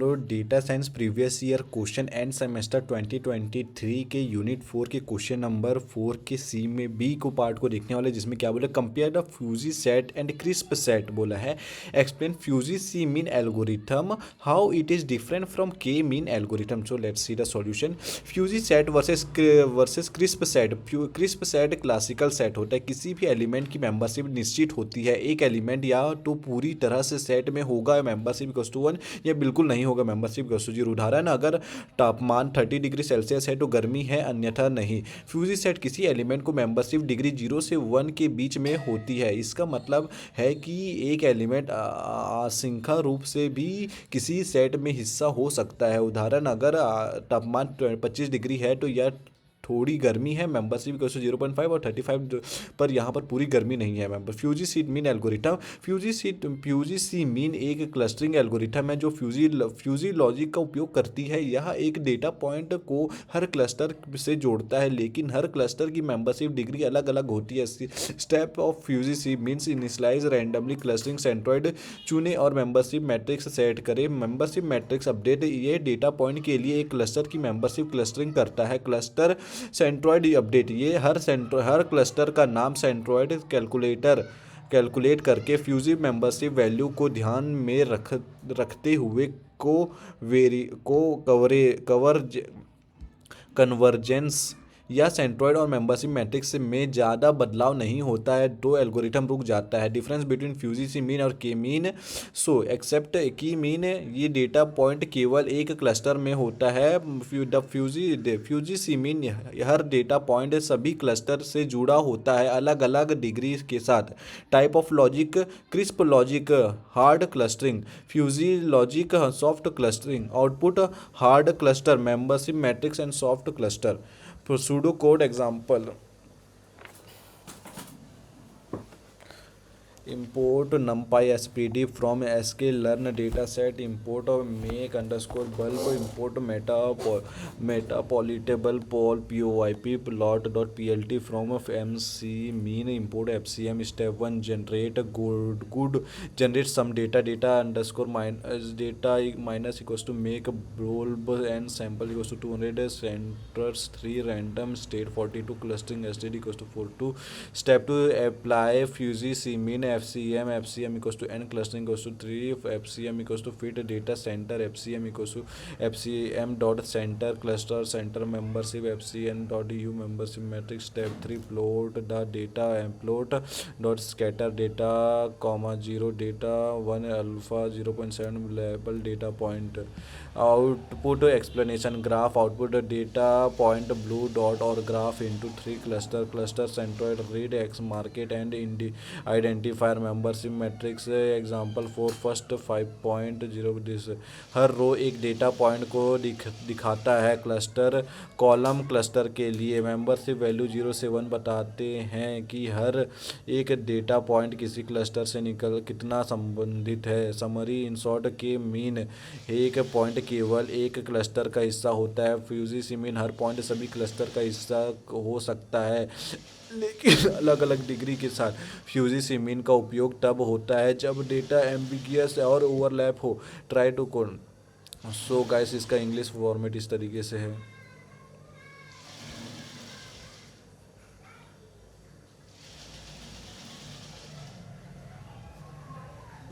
लो data science previous year question end semester 2023 के unit 4 के question number 4 के सी में बी को पार्ट को देखने वाले, जिसमें क्या बोला, compare the fuzzy set and crisp set बोला है। Explain fuzzy C mean algorithm, how it is different from K mean algorithm. So let's see the solution. Fuzzy set versus crisp set. Crisp set classical set होता है, किसी भी element की membership निश्चित होती है। एक एलिमेंट या तो पूरी तरह से सेट में होगा मेंबरशिप इक्वल्स टू 1, या बिल्कुल नहीं होगा मेंबरशिप इक्वल्स टू 0। उदाहरण, अगर तापमान 30 डिग्री सेल्सियस है तो गर्मी है, अन्यथा नहीं। फ्यूजी सेट किसी एलिमेंट को मेंबरशिप डिग्री 0 से 1 के बीच में होती है। इसका मतलब है कि एक एलिमेंट आशंका रूप से भी किसी सेट में हिस्सा हो सकता है। उदाहरण, अगर तापमान 25 डिग्री है तो यह थोड़ी गर्मी है, मेंबरशिप इक्वल टू 0.5, और 35 पर यहाँ पर पूरी गर्मी नहीं है member. Fuzzy seed mean algorithm. Fuzzy C mean एक क्लस्टरिंग एल्गोरिथम है जो फ्यूजी लॉजिक का उपयोग करती है। यह एक डेटा पॉइंट को हर क्लस्टर से जोड़ता है, लेकिन हर क्लस्टर की मेंबरशिप डिग्री अलग अलग होती है। Step of fuzzy C means initialize randomly clustering centroid चुने और मेंबरशिप मैट्रिक्स सेट करें। मेंबरशिप मैट्रिक्स अपडेट, ये डेटा पॉइंट के लिए एक क्लस्टर की मेंबरशिप क्लस्टरिंग करता है। क्लस्टर सेंट्रॉइड अपडेट, ये हर क्लस्टर का नाम सेंट्रॉइड कैलकुलेट करके फ्यूजी मेंबरशिप वैल्यू को ध्यान में रखते हुए कन्वर्जेंस या सेंट्रॉइड और मेंबरशिप मैट्रिक्स में ज़्यादा बदलाव नहीं होता है तो एल्गोरिथम रुक जाता है। Difference between fuzzy C mean और K mean. So except K mean, ये डेटा पॉइंट केवल एक क्लस्टर में होता है। फ्यूजी सी मीन, हर डेटा पॉइंट सभी क्लस्टर से जुड़ा होता है अलग अलग डिग्री के साथ। Type of logic, crisp logic, hard clustering. Fuzzy logic, soft clustering. Output, hard cluster, membership matrix and soft cluster. Pseudocode example: import numpy spd from sklearn dataset, import make underscore bulb, import metapolitable poip plot.plt from mc mean, import fcm. Step 1, generate generate some data underscore minus data minus equals to make bulb and sample equals to 200 centers 3 random state 42 clustering std equals to 42. Step 2, apply fuzzy cmean fcm equals to n clustering equals to 3 fcm equals to fit data center fcm equals to fcm dot center cluster center membership fcm dot u membership matrix. Step 3, plot the data and plot dot scatter data comma 0 data 1 alpha 0.7 label data point. Output explanation graph, output data point blue dot or graph into 3 cluster centroid read x market and identifier membership matrix. Example for first 5.0 this, हर रो एक data point को दिखाता है। Cluster column cluster के लिए membership value 0 से 1 बताते हैं कि हर एक डेटा पॉइंट किसी क्लस्टर से कितना संबंधित है। समरी, इन शॉर्ट, के मीन एक पॉइंट केवल एक क्लस्टर का हिस्सा होता है। फ्यूजी सी मीन, हर पॉइंट सभी क्लस्टर का हिस्सा हो सकता है लेकिन अलग अलग डिग्री के साथ। फ्यूजी सी मीन का उपयोग तब होता है जब डेटा एम्बिगियस और ओवरलैप हो। Try to code. So guys, इसका इंग्लिश फॉर्मेट इस तरीके से है।